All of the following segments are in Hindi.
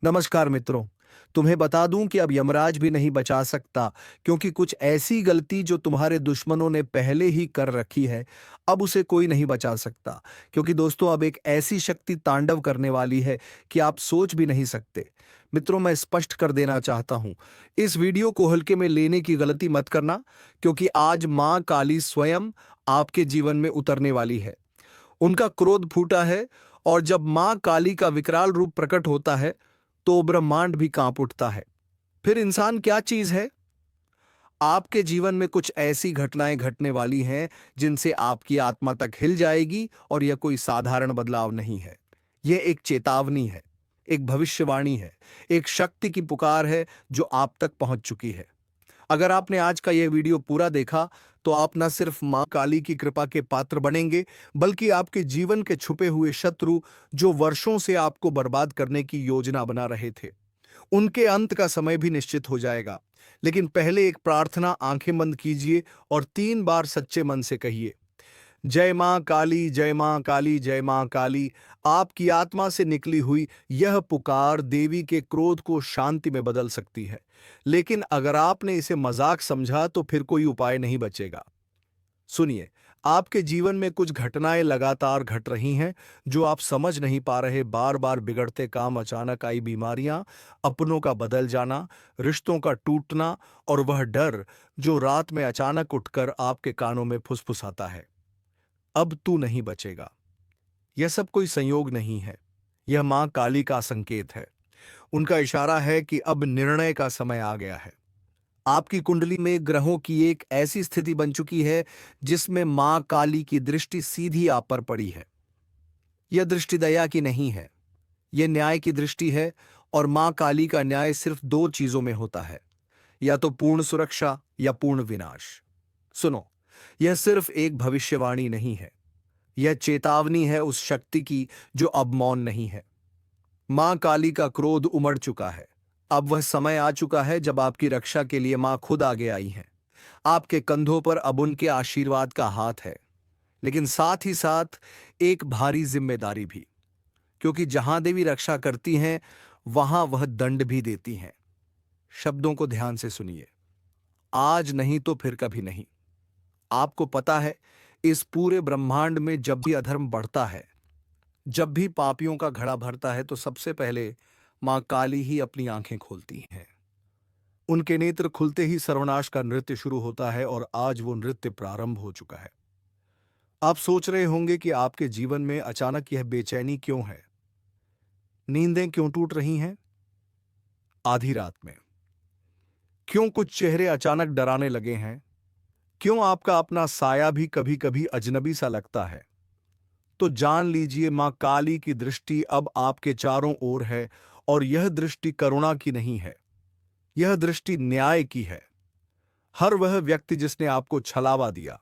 नमस्कार मित्रों। तुम्हें बता दूं कि अब यमराज भी नहीं बचा सकता, क्योंकि कुछ ऐसी गलती जो तुम्हारे दुश्मनों ने पहले ही कर रखी है, अब उसे कोई नहीं बचा सकता। क्योंकि दोस्तों, अब एक ऐसी शक्ति तांडव करने वाली है कि आप सोच भी नहीं सकते। मित्रों, मैं स्पष्ट कर देना चाहता हूं, इस वीडियो को हल्के में लेने की गलती मत करना, क्योंकि आज मां काली स्वयं आपके जीवन में उतरने वाली है। उनका क्रोध फूटा है, और जब मां काली का विकराल रूप प्रकट होता है तो ब्रह्मांड भी कांप उठता है। फिर इंसान क्या चीज है? आपके जीवन में कुछ ऐसी घटनाएं घटने वाली हैं जिनसे आपकी आत्मा तक हिल जाएगी, और यह कोई साधारण बदलाव नहीं है। यह एक चेतावनी है, एक भविष्यवाणी है, एक शक्ति की पुकार है जो आप तक पहुंच चुकी है। अगर आपने आज का यह वीडियो पूरा देखा तो आप न सिर्फ मां काली की कृपा के पात्र बनेंगे, बल्कि आपके जीवन के छुपे हुए शत्रु, जो वर्षों से आपको बर्बाद करने की योजना बना रहे थे, उनके अंत का समय भी निश्चित हो जाएगा। लेकिन पहले एक प्रार्थना, आंखें बंद कीजिए और 3 बार सच्चे मन से कहिए, जय मां काली, जय मां काली, जय मां काली। आपकी आत्मा से निकली हुई यह पुकार देवी के क्रोध को शांति में बदल सकती है। लेकिन अगर आपने इसे मजाक समझा तो फिर कोई उपाय नहीं बचेगा। सुनिए, आपके जीवन में कुछ घटनाएं लगातार घट रही हैं जो आप समझ नहीं पा रहे। बार बार बिगड़ते काम, अचानक आई बीमारियां, अपनों का बदल जाना, रिश्तों का टूटना, और वह डर जो रात में अचानक उठकर आपके कानों में फुसफुसाता है, अब तू नहीं बचेगा। यह सब कोई संयोग नहीं है, यह मां काली का संकेत है। उनका इशारा है कि अब निर्णय का समय आ गया है। आपकी कुंडली में ग्रहों की एक ऐसी स्थिति बन चुकी है जिसमें मां काली की दृष्टि सीधी आप पर पड़ी है। यह दृष्टि दया की नहीं है, यह न्याय की दृष्टि है। और मां काली का न्याय सिर्फ 2 चीजों में होता है, या तो पूर्ण सुरक्षा या पूर्ण विनाश। सुनो, यह सिर्फ एक भविष्यवाणी नहीं है, यह चेतावनी है उस शक्ति की जो अब मौन नहीं है। मां काली का क्रोध उमड़ चुका है। अब वह समय आ चुका है जब आपकी रक्षा के लिए मां खुद आगे आई हैं। आपके कंधों पर अब उनके आशीर्वाद का हाथ है, लेकिन साथ ही साथ एक भारी जिम्मेदारी भी। क्योंकि जहां देवी रक्षा करती हैं, वहां वह दंड भी देती हैं। शब्दों को ध्यान से सुनिए, आज नहीं तो फिर कभी नहीं। आपको पता है, इस पूरे ब्रह्मांड में जब भी अधर्म बढ़ता है, जब भी पापियों का घड़ा भरता है, तो सबसे पहले मां काली ही अपनी आंखें खोलती हैं। उनके नेत्र खुलते ही सर्वनाश का नृत्य शुरू होता है, और आज वो नृत्य प्रारंभ हो चुका है। आप सोच रहे होंगे कि आपके जीवन में अचानक यह बेचैनी क्यों है, नींदें क्यों टूट रही हैं आधी रात में, क्यों कुछ चेहरे अचानक डराने लगे हैं, क्यों आपका अपना साया भी कभी कभी अजनबी सा लगता है। तो जान लीजिए, मां काली की दृष्टि अब आपके चारों ओर है, और यह दृष्टि करुणा की नहीं है, यह दृष्टि न्याय की है। हर वह व्यक्ति जिसने आपको छलावा दिया,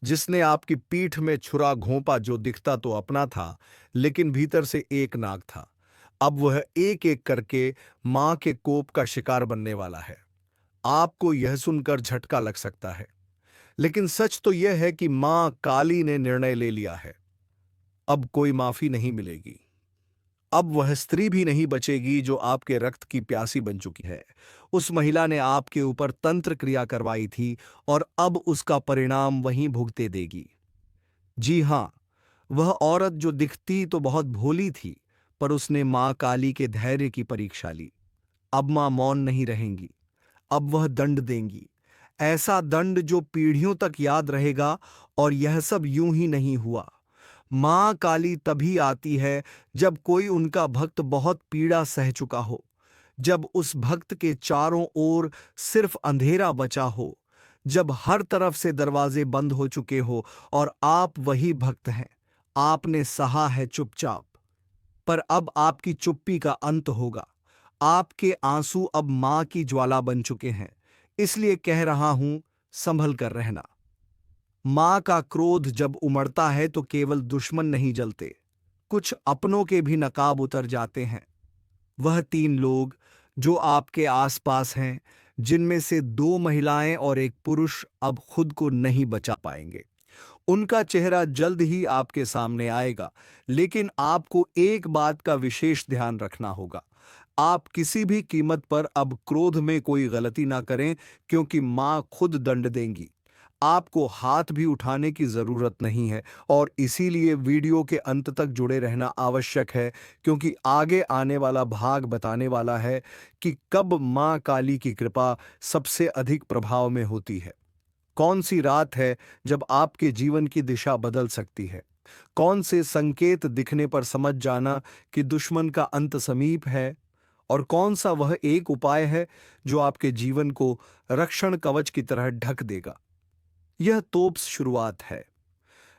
जिसने आपकी पीठ में छुरा घोंपा, जो दिखता तो अपना था लेकिन भीतर से एक नाग था, अब वह एक एक करके मां के कोप का शिकार बनने वाला है। आपको यह सुनकर झटका लग सकता है, लेकिन सच तो यह है कि मां काली ने निर्णय ले लिया है। अब कोई माफी नहीं मिलेगी। अब वह स्त्री भी नहीं बचेगी जो आपके रक्त की प्यासी बन चुकी है। उस महिला ने आपके ऊपर तंत्र क्रिया करवाई थी, और अब उसका परिणाम वहीं भुगते देगी। जी हां, वह औरत जो दिखती तो बहुत भोली थी, पर उसने मां काली के धैर्य की परीक्षा ली। अब मां मौन नहीं रहेंगी, अब वह दंड देंगी, ऐसा दंड जो पीढ़ियों तक याद रहेगा। और यह सब यूं ही नहीं हुआ। मां काली तभी आती है जब कोई उनका भक्त बहुत पीड़ा सह चुका हो, जब उस भक्त के चारों ओर सिर्फ अंधेरा बचा हो, जब हर तरफ से दरवाजे बंद हो चुके हो, और आप वही भक्त हैं। आपने सहा है चुपचाप, पर अब आपकी चुप्पी का अंत होगा। आपके आंसू अब मां की ज्वाला बन चुके हैं। इसलिए कह रहा हूं, संभल कर रहना। मां का क्रोध जब उमड़ता है तो केवल दुश्मन नहीं जलते, कुछ अपनों के भी नकाब उतर जाते हैं। वह 3 लोग जो आपके आसपास हैं, जिनमें से 2 महिलाएं और एक पुरुष, अब खुद को नहीं बचा पाएंगे। उनका चेहरा जल्द ही आपके सामने आएगा, लेकिन आपको एक बात का विशेष ध्यान रखना होगा। आप किसी भी कीमत पर अब क्रोध में कोई गलती ना करें, क्योंकि मां खुद दंड देंगी। आपको हाथ भी उठाने की जरूरत नहीं है, और इसीलिए वीडियो के अंत तक जुड़े रहना आवश्यक है, क्योंकि आगे आने वाला भाग बताने वाला है कि कब मां काली की कृपा सबसे अधिक प्रभाव में होती है। कौन सी रात है जब आपके जीवन की दिशा बदल सकती है? कौन से संकेत दिखने पर समझ जाना कि दुश्मन का अंत समीप है? और कौन सा वह एक उपाय है जो आपके जीवन को रक्षण कवच की तरह ढक देगा? यह तोप शुरुआत है।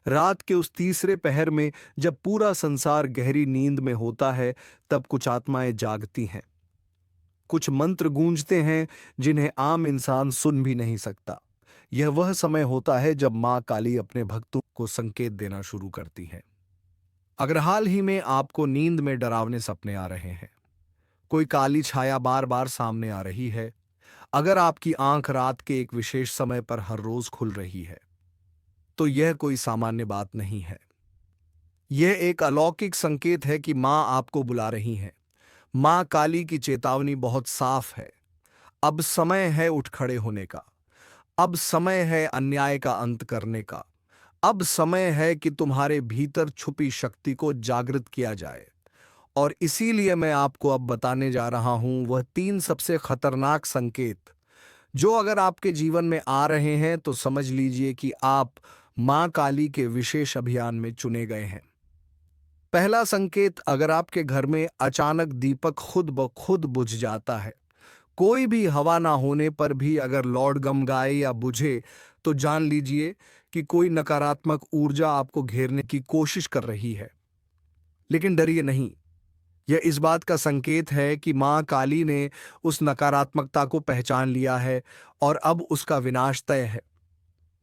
रात के उस तीसरे पहर में जब पूरा संसार गहरी नींद में होता है, तब कुछ आत्माएं जागती हैं। कुछ मंत्र गूंजते हैं जिन्हें आम इंसान सुन भी नहीं सकता। यह वह समय होता है जब मां काली अपने भक्तों को संकेत देना शुरू करती है। अगर हाल ही में आपको नींद में डरावने सपने आ रहे हैं, कोई काली छाया बार बार सामने आ रही है, अगर आपकी आंख रात के एक विशेष समय पर हर रोज खुल रही है, तो यह कोई सामान्य बात नहीं है। यह एक अलौकिक संकेत है कि मां आपको बुला रही हैं। मां काली की चेतावनी बहुत साफ है। अब समय है उठ खड़े होने का। अब समय है अन्याय का अंत करने का। अब समय है कि तुम्हारे भीतर छुपी शक्ति को जागृत किया जाए। और इसीलिए मैं आपको अब बताने जा रहा हूं वह 3 सबसे खतरनाक संकेत, जो अगर आपके जीवन में आ रहे हैं तो समझ लीजिए कि आप मां काली के विशेष अभियान में चुने गए हैं। पहला संकेत, अगर आपके घर में अचानक दीपक खुद ब खुद बुझ जाता है, कोई भी हवा ना होने पर भी अगर लौट गमगाए या बुझे, तो जान लीजिए कि कोई नकारात्मक ऊर्जा आपको घेरने की कोशिश कर रही है। लेकिन डरिए नहीं, यह इस बात का संकेत है कि मां काली ने उस नकारात्मकता को पहचान लिया है और अब उसका विनाश तय है।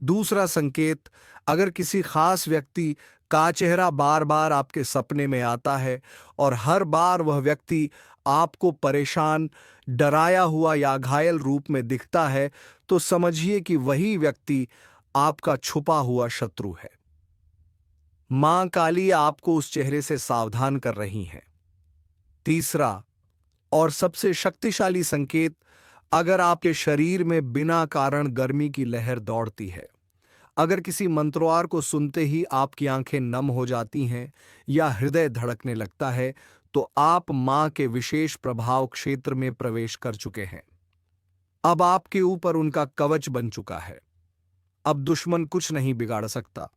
दूसरा संकेत, अगर किसी खास व्यक्ति का चेहरा बार बार आपके सपने में आता है और हर बार वह व्यक्ति आपको परेशान, डराया हुआ या घायल रूप में दिखता है, तो समझिए कि वही व्यक्ति आपका छुपा हुआ शत्रु है। मां काली आपको उस चेहरे से सावधान कर रही हैं। तीसरा और सबसे शक्तिशाली संकेत, अगर आपके शरीर में बिना कारण गर्मी की लहर दौड़ती है, अगर किसी मंत्रवार को सुनते ही आपकी आंखें नम हो जाती हैं या हृदय धड़कने लगता है, तो आप मां के विशेष प्रभाव क्षेत्र में प्रवेश कर चुके हैं। अब आपके ऊपर उनका कवच बन चुका है। अब दुश्मन कुछ नहीं बिगाड़ सकता।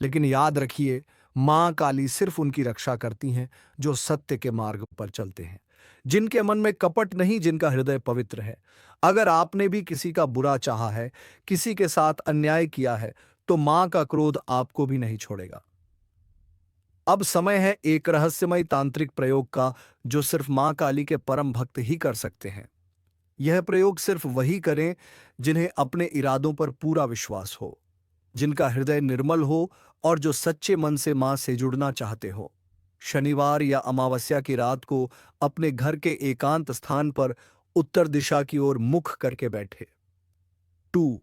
लेकिन याद रखिए, मां काली सिर्फ उनकी रक्षा करती हैं जो सत्य के मार्ग पर चलते हैं, जिनके मन में कपट नहीं, जिनका हृदय पवित्र है। अगर आपने भी किसी का बुरा चाहा है, किसी के साथ अन्याय किया है, तो मां का क्रोध आपको भी नहीं छोड़ेगा। अब समय है एक रहस्यमय तांत्रिक प्रयोग का, जो सिर्फ मां काली के परम भक्त ही कर सकते हैं। यह प्रयोग सिर्फ वही करें जिन्हें अपने इरादों पर पूरा विश्वास हो, जिनका हृदय निर्मल हो और जो सच्चे मन से मां से जुड़ना चाहते हो। शनिवार या अमावस्या की रात को अपने घर के एकांत स्थान पर उत्तर दिशा की ओर मुख करके बैठे। 2,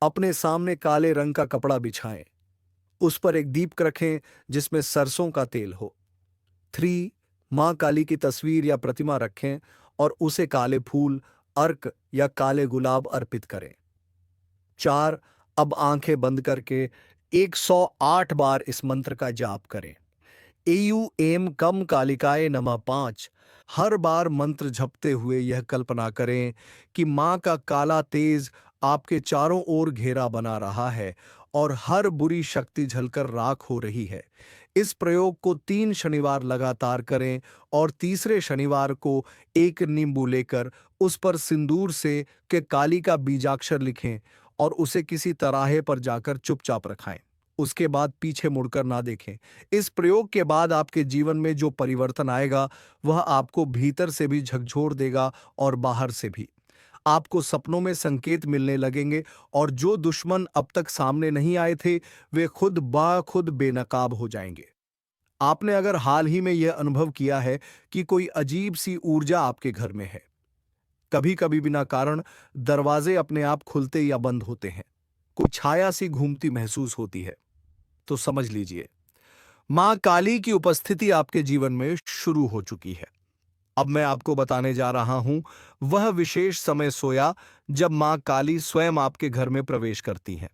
अपने सामने काले रंग का कपड़ा बिछाएं। उस पर एक दीपक रखें जिसमें सरसों का तेल हो। 3, मां काली की तस्वीर या प्रतिमा रखें और उसे काले फूल, अर्क या काले गुलाब अर्पित करें। 4, अब आंखें बंद करके 108 बार इस मंत्र का जाप करें। एयू एम कम कालिकाए नमः 5। हर बार मंत्र जपते हुए यह कल्पना करें कि मां का काला तेज आपके चारों ओर घेरा बना रहा है और हर बुरी शक्ति झलकर राख हो रही है। इस प्रयोग को 3 शनिवार लगातार करें और तीसरे शनिवार को एक नींबू लेकर उस पर सिंदूर से के काली का बीजाक्षर लिखें और उसे किसी तराहे पर जाकर चुपचाप रखाएं। उसके बाद पीछे मुड़कर ना देखें। इस प्रयोग के बाद आपके जीवन में जो परिवर्तन आएगा, वह आपको भीतर से भी झकझोर देगा और बाहर से भी। आपको सपनों में संकेत मिलने लगेंगे और जो दुश्मन अब तक सामने नहीं आए थे, वे खुद ब खुद बेनकाब हो जाएंगे। आपने अगर हाल ही में यह अनुभव किया है कि कोई अजीब सी ऊर्जा आपके घर में है, कभी कभी बिना कारण दरवाजे अपने आप खुलते या बंद होते हैं, कोई छाया सी घूमती महसूस होती है, तो समझ लीजिए मां काली की उपस्थिति आपके जीवन में शुरू हो चुकी है। अब मैं आपको बताने जा रहा हूं वह विशेष समय सोया जब मां काली स्वयं आपके घर में प्रवेश करती हैं।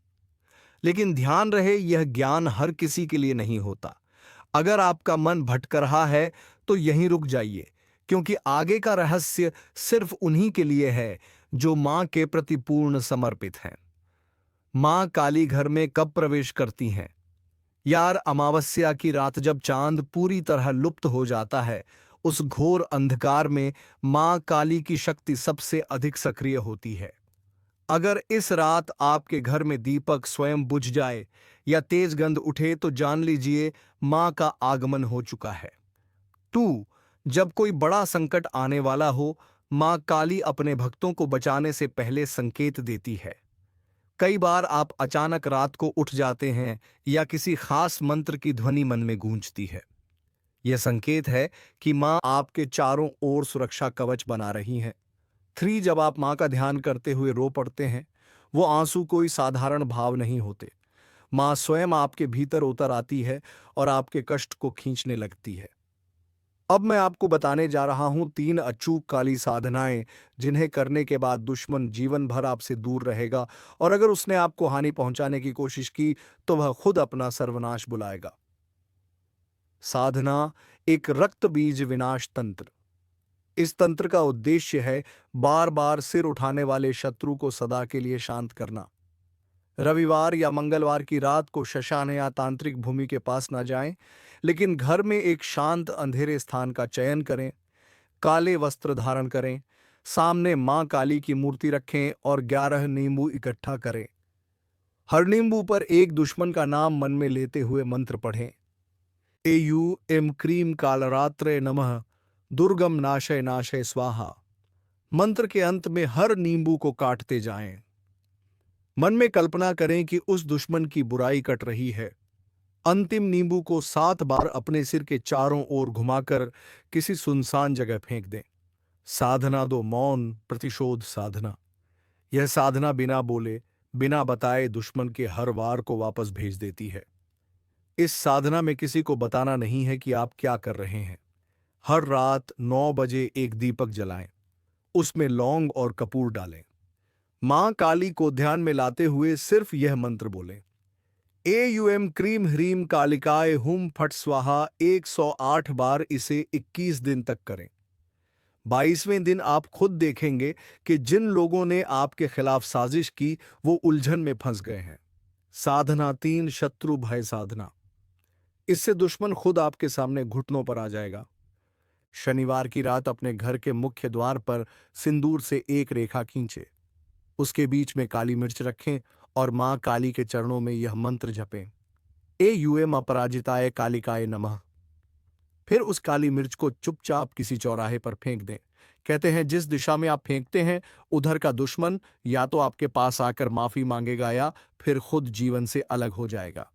लेकिन ध्यान रहे, यह ज्ञान हर किसी के लिए नहीं होता। अगर आपका मन भटक रहा है तो यहीं रुक जाइए, क्योंकि आगे का रहस्य सिर्फ उन्हीं के लिए है जो मां के प्रति पूर्ण समर्पित हैं। मां काली घर में कब प्रवेश करती हैं? यार, अमावस्या की रात जब चांद पूरी तरह लुप्त हो जाता है, उस घोर अंधकार में मां काली की शक्ति सबसे अधिक सक्रिय होती है। अगर इस रात आपके घर में दीपक स्वयं बुझ जाए या तेज गंध उठे तो जान लीजिए मां का आगमन हो चुका है। 2, जब कोई बड़ा संकट आने वाला हो, मां काली अपने भक्तों को बचाने से पहले संकेत देती है। कई बार आप अचानक रात को उठ जाते हैं या किसी खास मंत्र की ध्वनि मन में गूंजती है। यह संकेत है कि मां आपके चारों ओर सुरक्षा कवच बना रही हैं। 3, जब आप मां का ध्यान करते हुए रो पड़ते हैं, वो आंसू कोई साधारण भाव नहीं होते। मां स्वयं आपके भीतर उतर आती है और आपके कष्ट को खींचने लगती है। अब मैं आपको बताने जा रहा हूं 3 अचूक काली साधनाएं, जिन्हें करने के बाद दुश्मन जीवन भर आपसे दूर रहेगा, और अगर उसने आपको हानि पहुंचाने की कोशिश की तो वह खुद अपना सर्वनाश बुलाएगा। साधना 1, रक्त बीज विनाश तंत्र। इस तंत्र का उद्देश्य है बार बार सिर उठाने वाले शत्रु को सदा के लिए शांत करना। रविवार या मंगलवार की रात को श्मशान या तांत्रिक भूमि के पास ना जाएं, लेकिन घर में एक शांत अंधेरे स्थान का चयन करें। काले वस्त्र धारण करें, सामने मां काली की मूर्ति रखें और 11 नींबू इकट्ठा करें। हर नींबू पर एक दुश्मन का नाम मन में लेते हुए मंत्र पढ़ें। एयू क्रीम कालरात्रे नमः, दुर्गम नाशय नाशय स्वाहा। मंत्र के अंत में हर नींबू को काटते जाएं। मन में कल्पना करें कि उस दुश्मन की बुराई कट रही है। अंतिम नींबू को 7 बार अपने सिर के चारों ओर घुमाकर किसी सुनसान जगह फेंक दें। साधना 2, मौन प्रतिशोध साधना। यह साधना बिना बोले, बिना बताए दुश्मन के हर वार को वापस भेज देती है। इस साधना में किसी को बताना नहीं है कि आप क्या कर रहे हैं। हर रात 9 बजे एक दीपक जलाएं, उसमें लौंग और कपूर डालें। मां काली को ध्यान में लाते हुए सिर्फ यह मंत्र बोलें। एयू क्रीम ह्रीम कालिकाय हुम फट स्वाहा 108 बार इसे 21 दिन तक करें। 22वें दिन आप खुद देखेंगे कि जिन लोगों ने आपके खिलाफ साजिश की वो उलझन में फंस गए हैं। साधना 3, शत्रु भय साधना। इससे दुश्मन खुद आपके सामने घुटनों पर आ जाएगा। शनिवार की रात अपने घर के मुख्य द्वार पर सिंदूर से एक रेखा खींचे, उसके बीच में काली मिर्च रखें और मां काली के चरणों में यह मंत्र जपें। एयू अपराजिताय कालिकाय नमः। फिर उस काली मिर्च को चुपचाप किसी चौराहे पर फेंक दें। कहते हैं जिस दिशा में आप फेंकते हैं उधर का दुश्मन या तो आपके पास आकर माफी मांगेगा या फिर खुद जीवन से अलग हो जाएगा।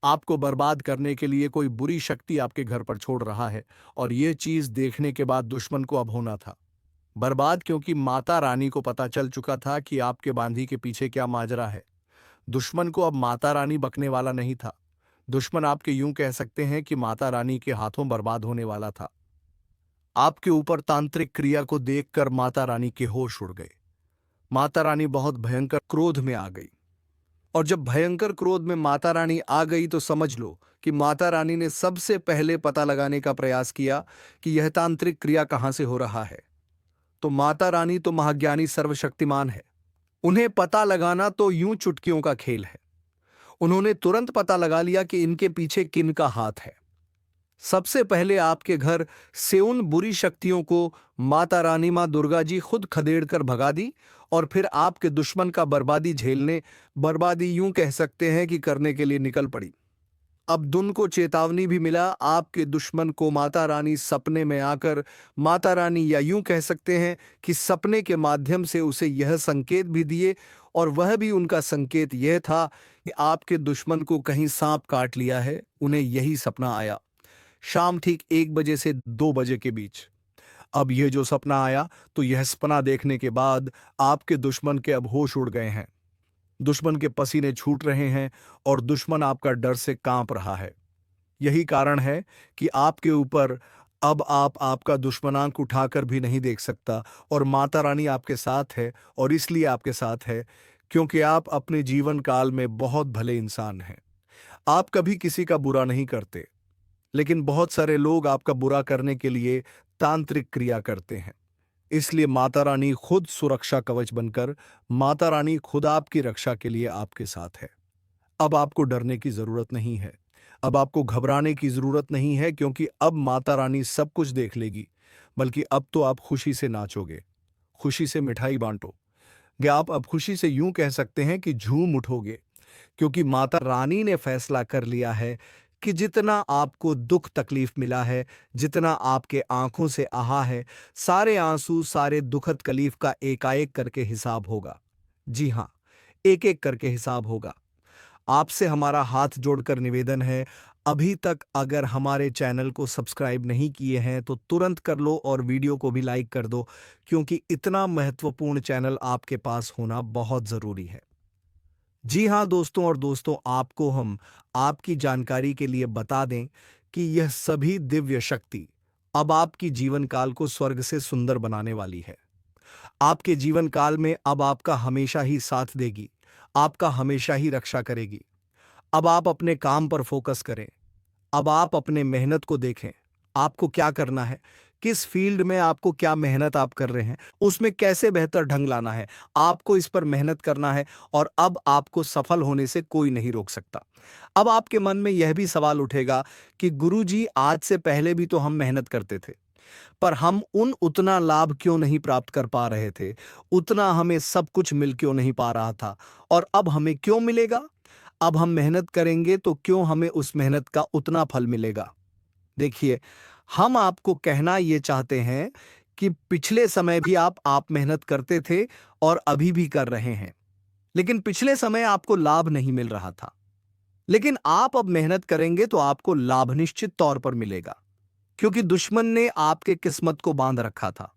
आपको बर्बाद करने के लिए कोई बुरी शक्ति आपके घर पर छोड़ रहा है, और यह चीज देखने के बाद दुश्मन को अब होना था बर्बाद, क्योंकि माता रानी को पता चल चुका था कि आपके बांधी के पीछे क्या माजरा है। दुश्मन को अब माता रानी बकने वाला नहीं था। दुश्मन आपके यूं कह सकते हैं कि माता रानी के हाथों बर्बाद होने वाला था। आपके ऊपर तांत्रिक क्रिया को देखकर माता रानी के होश उड़ गए। माता रानी बहुत भयंकर क्रोध में आ गई, और जब भयंकर क्रोध में माता रानी आ गई तो समझ लो कि माता रानी ने सबसे पहले पता लगाने का प्रयास किया कि यह तांत्रिक क्रिया कहां से हो रहा है। तो माता रानी तो महाज्ञानी सर्वशक्तिमान है, उन्हें पता लगाना तो यूं चुटकियों का खेल है। उन्होंने तुरंत पता लगा लिया कि इनके पीछे किन का हाथ है। सबसे पहले आपके घर से उन बुरी शक्तियों को माता रानी मां दुर्गा जी खुद खदेड़ कर भगा दी, और फिर आपके दुश्मन का बर्बादी यूं कह सकते हैं कि करने के लिए निकल पड़ी। अब्दुल को चेतावनी भी मिला। आपके दुश्मन को माता रानी सपने में आकर, माता रानी या यूं कह सकते हैं कि सपने के माध्यम से उसे यह संकेत भी दिए, और वह भी उनका संकेत यह था कि आपके दुश्मन को कहीं सांप काट लिया है। उन्हें यही सपना आया शाम ठीक 1 बजे से 2 बजे के बीच। अब यह जो सपना आया, तो यह सपना देखने के बाद आपके दुश्मन के अब होश उड़ गए हैं। दुश्मन के पसीने छूट रहे हैं और दुश्मन आपका डर से कांप रहा है। यही कारण है कि आपके ऊपर अब आप आपका दुश्मनांक उठाकर भी नहीं देख सकता और माता रानी आपके साथ है और इसलिए आपके साथ है क्योंकि आप अपने जीवन काल में बहुत भले इंसान हैं। आप कभी किसी का बुरा नहीं करते, लेकिन बहुत सारे लोग आपका बुरा करने के लिए तांत्रिक क्रिया करते हैं। इसलिए माता रानी खुद सुरक्षा कवच बनकर माता रानी खुद आपकी रक्षा के लिए आपके साथ है। अब आपको डरने की जरूरत नहीं है। अब आपको घबराने की जरूरत नहीं है क्योंकि अब माता रानी सब कुछ देख लेगी। बल्कि अब तो आप खुशी से नाचोगे, खुशी से मिठाई बांटो, या आप अब खुशी से यूं कह सकते हैं कि झूम उठोगे, क्योंकि माता रानी ने फैसला कर लिया है कि जितना आपको दुख तकलीफ मिला है, जितना आपके आंखों से आहा है, सारे आंसू सारे दुखद तकलीफ का एकाएक करके हिसाब होगा। जी हाँ, एक एक करके हिसाब होगा। आपसे हमारा हाथ जोड़कर निवेदन है, अभी तक अगर हमारे चैनल को सब्सक्राइब नहीं किए हैं तो तुरंत कर लो और वीडियो को भी लाइक कर दो, क्योंकि इतना महत्वपूर्ण चैनल आपके पास होना बहुत ज़रूरी है। जी हाँ दोस्तों, और दोस्तों आपको हम आपकी जानकारी के लिए बता दें कि यह सभी दिव्य शक्ति अब आपकी जीवन काल को स्वर्ग से सुंदर बनाने वाली है। आपके जीवन काल में अब आपका हमेशा ही साथ देगी, आपका हमेशा ही रक्षा करेगी। अब आप अपने काम पर फोकस करें। अब आप अपने मेहनत को देखें। आपको क्या करना है, किस फील्ड में आपको क्या मेहनत आप कर रहे हैं, उसमें कैसे बेहतर ढंग लाना है, आपको इस पर मेहनत करना है और अब आपको सफल होने से कोई नहीं रोक सकता। अब आपके मन में यह भी सवाल उठेगा कि गुरुजी, आज से पहले भी तो हम मेहनत करते थे, पर हम उतना लाभ क्यों नहीं प्राप्त कर पा रहे थे, उतना हमें सब कुछ मिल क्यों नहीं पा रहा था, और अब हमें क्यों मिलेगा? अब हम मेहनत करेंगे तो क्यों हमें उस मेहनत का उतना फल मिलेगा? देखिए, हम आपको कहना ये चाहते हैं कि पिछले समय भी आप मेहनत करते थे और अभी भी कर रहे हैं, लेकिन पिछले समय आपको लाभ नहीं मिल रहा था। लेकिन आप अब मेहनत करेंगे तो आपको लाभ निश्चित तौर पर मिलेगा, क्योंकि दुश्मन ने आपके किस्मत को बांध रखा था,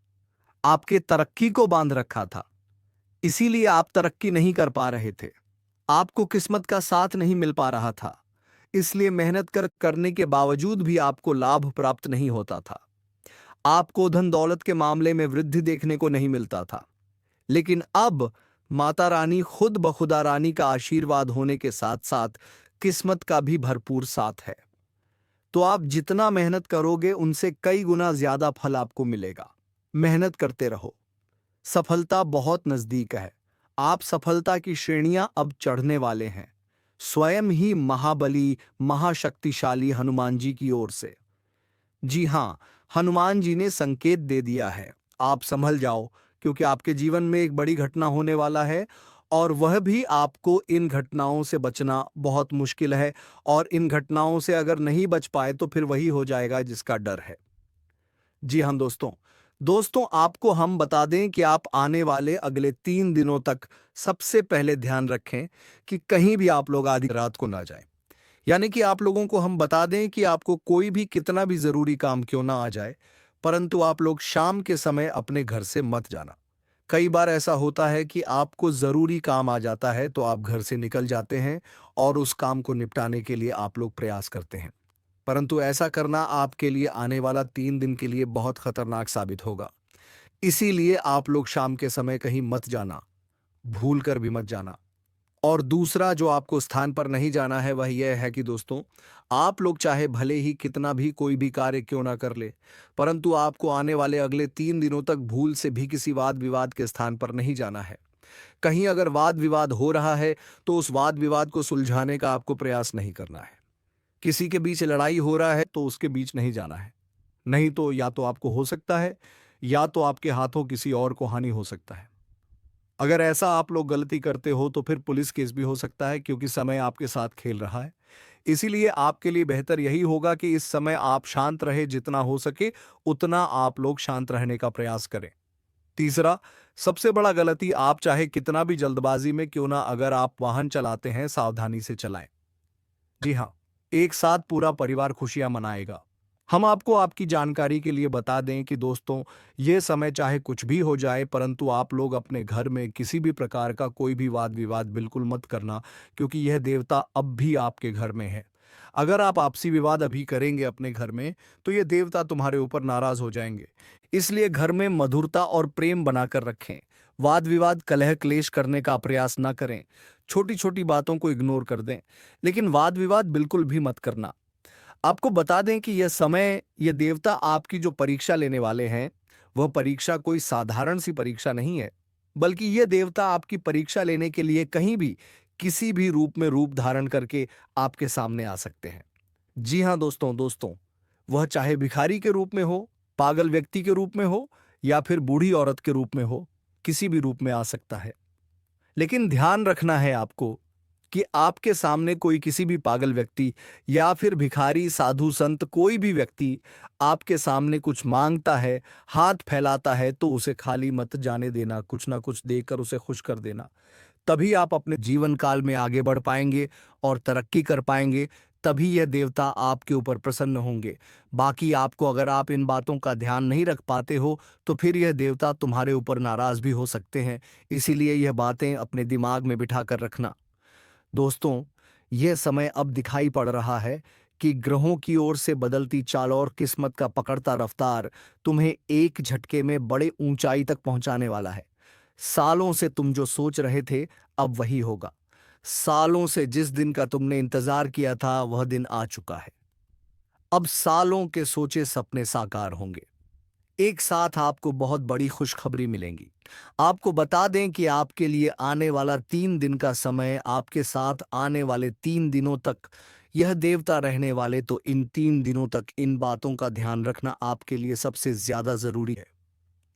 आपके तरक्की को बांध रखा था। इसीलिए आप तरक्की नहीं कर पा रहे थे, आपको किस्मत का साथ नहीं मिल पा रहा था। इसलिए मेहनत करने के बावजूद भी आपको लाभ प्राप्त नहीं होता था। आपको धन दौलत के मामले में वृद्धि देखने को नहीं मिलता था। लेकिन अब माता रानी खुद बखुदा रानी का आशीर्वाद होने के साथ साथ किस्मत का भी भरपूर साथ है। तो आप जितना मेहनत करोगे उनसे कई गुना ज्यादा फल आपको मिलेगा। मेहनत करते रहो, सफलता बहुत नजदीक है। आप सफलता की श्रेणियां अब चढ़ने वाले हैं, स्वयं ही महाबली महाशक्तिशाली हनुमान जी की ओर से। जी हां, हनुमान जी ने संकेत दे दिया है, आप संभल जाओ, क्योंकि आपके जीवन में एक बड़ी घटना होने वाला है और वह भी आपको इन घटनाओं से बचना बहुत मुश्किल है, और इन घटनाओं से अगर नहीं बच पाए तो फिर वही हो जाएगा जिसका डर है। जी हाँ दोस्तों, आपको हम बता दें कि आप आने वाले अगले 3 दिनों तक सबसे पहले ध्यान रखें कि कहीं भी आप लोग आधी रात को ना जाएं। यानी कि आप लोगों को हम बता दें कि आपको कोई भी कितना भी जरूरी काम क्यों ना आ जाए, परंतु आप लोग शाम के समय अपने घर से मत जाना। कई बार ऐसा होता है कि आपको जरूरी काम आ जाता है तो आप घर से निकल जाते हैं और उस काम को निपटाने के लिए आप लोग प्रयास करते हैं, परंतु ऐसा करना आपके लिए आने वाला 3 दिन के लिए बहुत खतरनाक साबित होगा। इसीलिए आप लोग शाम के समय कहीं मत जाना, भूल कर भी मत जाना। और दूसरा जो आपको स्थान पर नहीं जाना है वह यह है कि दोस्तों, आप लोग चाहे भले ही कितना भी कोई भी कार्य क्यों ना कर ले, परंतु आपको आने वाले अगले 3 दिनों तक भूल से भी किसी वाद विवाद के स्थान पर नहीं जाना है। कहीं अगर वाद विवाद हो रहा है तो उस वाद विवाद को सुलझाने का आपको प्रयास नहीं करना है। किसी के बीच लड़ाई हो रहा है तो उसके बीच नहीं जाना है, नहीं तो या तो आपको हो सकता है या तो आपके हाथों किसी और को हानि हो सकता है। अगर ऐसा आप लोग गलती करते हो तो फिर पुलिस केस भी हो सकता है, क्योंकि समय आपके साथ खेल रहा है। इसीलिए आपके लिए बेहतर यही होगा कि इस समय आप शांत रहे, जितना हो सके उतना आप लोग शांत रहने का प्रयास करें। तीसरा, सबसे बड़ा गलती, आप चाहे कितना भी जल्दबाजी में क्यों ना अगर आप वाहन चलाते हैं, सावधानी से चलाएं। जी हाँ, एक साथ पूरा परिवार खुशियां मनाएगा। हम आपको आपकी जानकारी के लिए बता दें कि दोस्तों, ये समय चाहे कुछ भी हो जाए, परंतु आप लोग अपने घर में किसी भी प्रकार का कोई भी वाद विवाद बिल्कुल मत करना, क्योंकि यह देवता अब भी आपके घर में है। अगर आप आपसी विवाद अभी करेंगे अपने घर में, तो ये देवता तुम्हारे ऊपर नाराज हो जाएंगे। इसलिए घर में मधुरता और प्रेम बनाकर रखें। वाद विवाद कलह क्लेश करने का प्रयास ना करें। छोटी छोटी बातों को इग्नोर कर दें, लेकिन वाद विवाद बिल्कुल भी मत करना। आपको बता दें कि यह समय, ये देवता आपकी जो परीक्षा लेने वाले हैं, वह परीक्षा कोई साधारण सी परीक्षा नहीं है, बल्कि यह देवता आपकी परीक्षा लेने के लिए कहीं भी, किसी भी रूप में रूप धारण करके आपके सामने आ सकते हैं। जी हाँ दोस्तों, वह चाहे भिखारी के रूप में हो, पागल व्यक्ति के रूप में हो, या फिर बूढ़ी औरत के रूप में हो, किसी भी रूप में आ सकता है। लेकिन ध्यान रखना है आपको कि आपके सामने कोई किसी भी पागल व्यक्ति या फिर भिखारी, साधु संत, कोई भी व्यक्ति आपके सामने कुछ मांगता है, हाथ फैलाता है, तो उसे खाली मत जाने देना। कुछ ना कुछ देकर उसे खुश कर देना। तभी आप अपने जीवन काल में आगे बढ़ पाएंगे और तरक्की कर पाएंगे। तभी यह देवता आपके ऊपर प्रसन्न होंगे। बाकी आपको, अगर आप इन बातों का ध्यान नहीं रख पाते हो, तो फिर यह देवता तुम्हारे ऊपर नाराज भी हो सकते हैं। इसीलिए यह बातें अपने दिमाग में बिठा कर रखना। दोस्तों, यह समय अब दिखाई पड़ रहा है कि ग्रहों की ओर से बदलती चाल और किस्मत का पकड़ता रफ्तार तुम्हें एक झटके में बड़े ऊंचाई तक पहुंचाने वाला है। सालों से तुम जो सोच रहे थे, अब वही होगा। सालों से जिस दिन का तुमने इंतजार किया था, वह दिन आ चुका है। अब सालों के सोचे सपने साकार होंगे। एक साथ आपको बहुत बड़ी खुशखबरी मिलेंगी। आपको बता दें कि आपके लिए आने वाला 3 दिन का समय, आपके साथ आने वाले 3 दिनों तक यह देवता रहने वाले, तो इन 3 दिनों तक इन बातों का ध्यान रखना आपके लिए सबसे ज्यादा जरूरी है।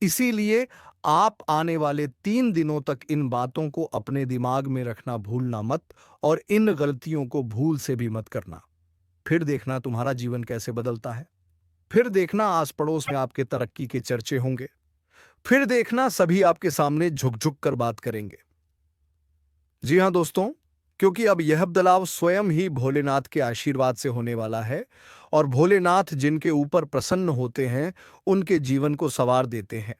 इसीलिए आप आने वाले 3 दिनों तक इन बातों को अपने दिमाग में रखना भूलना मत, और इन गलतियों को भूल से भी मत करना। फिर देखना तुम्हारा जीवन कैसे बदलता है। फिर देखना आस पड़ोस में आपके तरक्की के चर्चे होंगे। फिर देखना सभी आपके सामने झुक झुक कर बात करेंगे। जी हाँ दोस्तों, क्योंकि अब यह बदलाव स्वयं ही भोलेनाथ के आशीर्वाद से होने वाला है, और भोलेनाथ जिनके ऊपर प्रसन्न होते हैं, उनके जीवन को संवार देते हैं।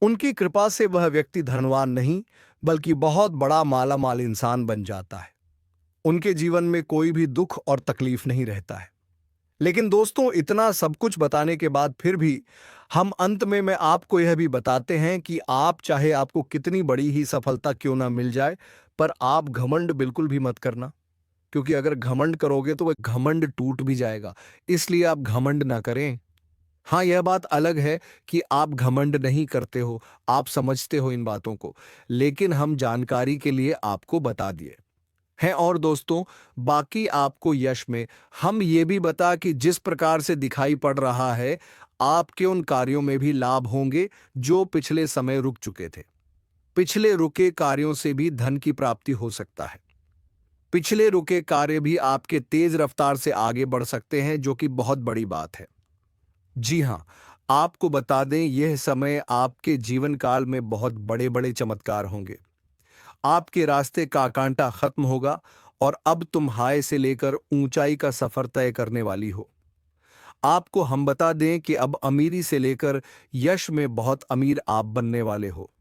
उनकी कृपा से वह व्यक्ति धनवान नहीं, बल्कि बहुत बड़ा मालामाल इंसान बन जाता है। उनके जीवन में कोई भी दुख और तकलीफ नहीं रहता है। लेकिन दोस्तों, इतना सब कुछ बताने के बाद फिर भी हम अंत में मैं आपको यह भी बताते हैं कि आप चाहे आपको कितनी बड़ी ही सफलता क्यों ना मिल जाए, पर आप घमंड बिल्कुल भी मत करना। क्योंकि अगर घमंड करोगे तो वह घमंड टूट भी जाएगा। इसलिए आप घमंड ना करें। हाँ, यह बात अलग है कि आप घमंड नहीं करते हो, आप समझते हो इन बातों को, लेकिन हम जानकारी के लिए आपको बता दिए हैं। और दोस्तों, बाकी आपको यश में हम ये भी बता कि जिस प्रकार से दिखाई पड़ रहा है, आपके उन कार्यों में भी लाभ होंगे जो पिछले समय रुक चुके थे। पिछले रुके कार्यों से भी धन की प्राप्ति हो सकता है। पिछले रुके कार्य भी आपके तेज रफ्तार से आगे बढ़ सकते हैं, जो कि बहुत बड़ी बात है। जी हाँ, आपको बता दें, यह समय आपके जीवन काल में बहुत बड़े बड़े चमत्कार होंगे। आपके रास्ते का कांटा खत्म होगा, और अब तुम हाय से लेकर ऊंचाई का सफर तय करने वाली हो। आपको हम बता दें कि अब अमीरी से लेकर यश में बहुत अमीर आप बनने वाले हो।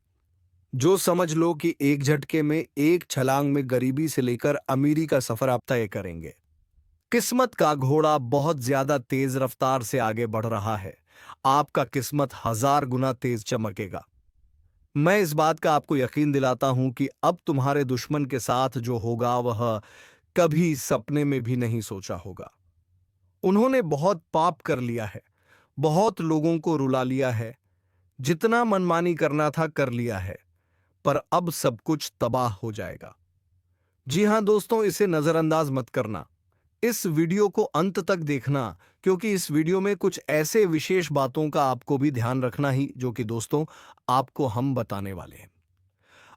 जो समझ लो कि एक झटके में, एक छलांग में गरीबी से लेकर अमीरी का सफर आप तय करेंगे। किस्मत का घोड़ा बहुत ज्यादा तेज रफ्तार से आगे बढ़ रहा है। आपका किस्मत 1000 गुना तेज चमकेगा। मैं इस बात का आपको यकीन दिलाता हूं कि अब तुम्हारे दुश्मन के साथ जो होगा, वह कभी सपने में भी नहीं सोचा होगा। उन्होंने बहुत पाप कर लिया है, बहुत लोगों को रुला लिया है, जितना मनमानी करना था कर लिया है, पर अब सब कुछ तबाह हो जाएगा। जी हां दोस्तों, इसे नजरअंदाज मत करना। इस वीडियो को अंत तक देखना, क्योंकि इस वीडियो में कुछ ऐसे विशेष बातों का आपको भी ध्यान रखना ही, जो कि दोस्तों आपको हम बताने वाले हैं।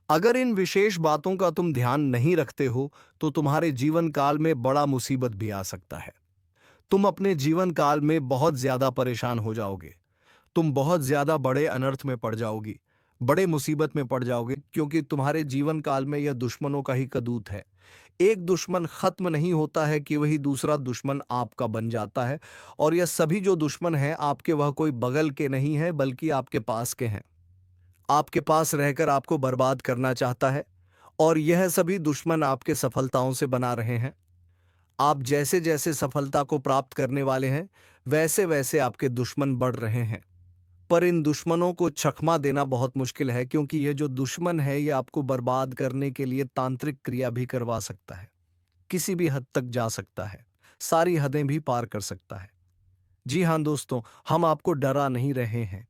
अगर इन विशेष बातों का तुम ध्यान नहीं रखते हो, तो तुम्हारे जीवन काल में बड़ा मुसीबत भी आ सकता है। तुम अपने जीवन काल में बहुत ज्यादा परेशान हो जाओगे। तुम बहुत ज्यादा बड़े अनर्थ में पड़ जाओगी, बड़े मुसीबत में पड़ जाओगे, क्योंकि तुम्हारे जीवन काल में यह दुश्मनों का ही कदूत है। एक दुश्मन खत्म नहीं होता है कि वही दूसरा दुश्मन आपका बन जाता है, और यह सभी जो दुश्मन हैं आपके, वह कोई बगल के नहीं है, बल्कि आपके पास के हैं। आपके पास रहकर आपको बर्बाद करना चाहता है, और यह सभी दुश्मन आपके सफलताओं से बना रहे हैं। आप जैसे जैसे सफलता को प्राप्त करने वाले हैं, वैसे वैसे आपके दुश्मन बढ़ रहे हैं। पर इन दुश्मनों को चकमा देना बहुत मुश्किल है, क्योंकि ये जो दुश्मन है ये आपको बर्बाद करने के लिए तांत्रिक क्रिया भी करवा सकता है, किसी भी हद तक जा सकता है, सारी हदें भी पार कर सकता है। जी हाँ दोस्तों, हम आपको डरा नहीं रहे हैं,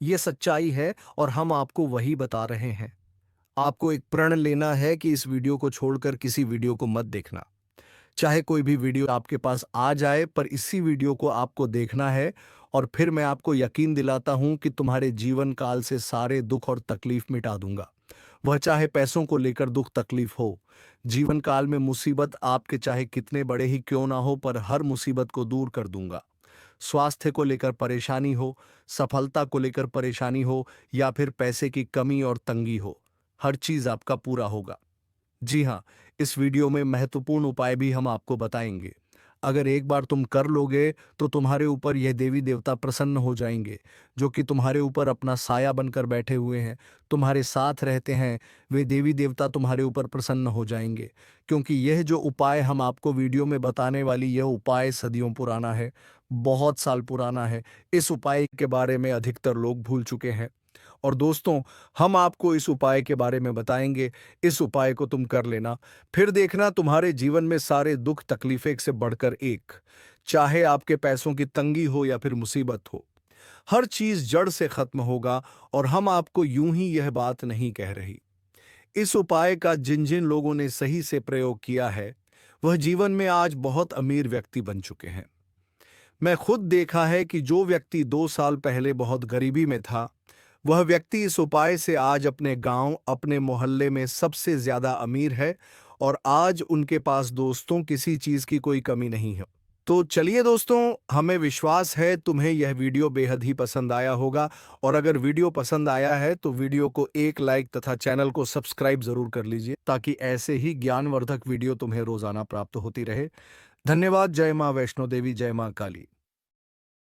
ये सच्चाई है और हम आपको वही बता रहे हैं। आपको एक प्रण लेना है कि इस वीडियो को छोड़कर किसी वीडियो को मत देखना। चाहे कोई भी वीडियो आपके पास आ जाए, पर इसी वीडियो को आपको देखना है, और फिर मैं आपको यकीन दिलाता हूं कि तुम्हारे जीवन काल से सारे दुख और तकलीफ मिटा दूंगा। वह चाहे पैसों को लेकर दुख तकलीफ हो, जीवन काल में मुसीबत आपके चाहे कितने बड़े ही क्यों ना हो, पर हर मुसीबत को दूर कर दूंगा। स्वास्थ्य को लेकर परेशानी हो, सफलता को लेकर परेशानी हो, या फिर पैसे की कमी और तंगी हो, हर चीज आपका पूरा होगा। जी हाँ, इस वीडियो में महत्वपूर्ण उपाय भी हम आपको बताएंगे। अगर एक बार तुम कर लोगे तो तुम्हारे ऊपर यह देवी देवता प्रसन्न हो जाएंगे, जो कि तुम्हारे ऊपर अपना साया बनकर बैठे हुए हैं, तुम्हारे साथ रहते हैं। वे देवी देवता तुम्हारे ऊपर प्रसन्न हो जाएंगे, क्योंकि यह जो उपाय हम आपको वीडियो में बताने वाली यह उपाय सदियों पुराना है, बहुत साल पुराना है। इस उपाय के बारे में अधिकतर लोग भूल चुके हैं। और दोस्तों, हम आपको इस उपाय के बारे में बताएंगे। इस उपाय को तुम कर लेना, फिर देखना तुम्हारे जीवन में सारे दुख तकलीफें एक से बढ़कर एक, चाहे आपके पैसों की तंगी हो या फिर मुसीबत हो, हर चीज जड़ से खत्म होगा। और हम आपको यूं ही यह बात नहीं कह रही। इस उपाय का जिन जिन लोगों ने सही से प्रयोग किया है, वह जीवन में आज बहुत अमीर व्यक्ति बन चुके हैं। मैं खुद देखा है कि जो व्यक्ति 2 साल पहले बहुत गरीबी में था, वह व्यक्ति इस उपाय से आज अपने गांव, अपने मोहल्ले में सबसे ज्यादा अमीर है, और आज उनके पास दोस्तों किसी चीज की कोई कमी नहीं है। तो चलिए दोस्तों, हमें विश्वास है तुम्हें यह वीडियो बेहद ही पसंद आया होगा, और अगर वीडियो पसंद आया है तो वीडियो को एक लाइक तथा चैनल को सब्सक्राइब जरूर कर लीजिए, ताकि ऐसे ही ज्ञानवर्धक वीडियो तुम्हें रोजाना प्राप्त होती रहे। धन्यवाद। जय मां वैष्णो देवी, जय मां काली।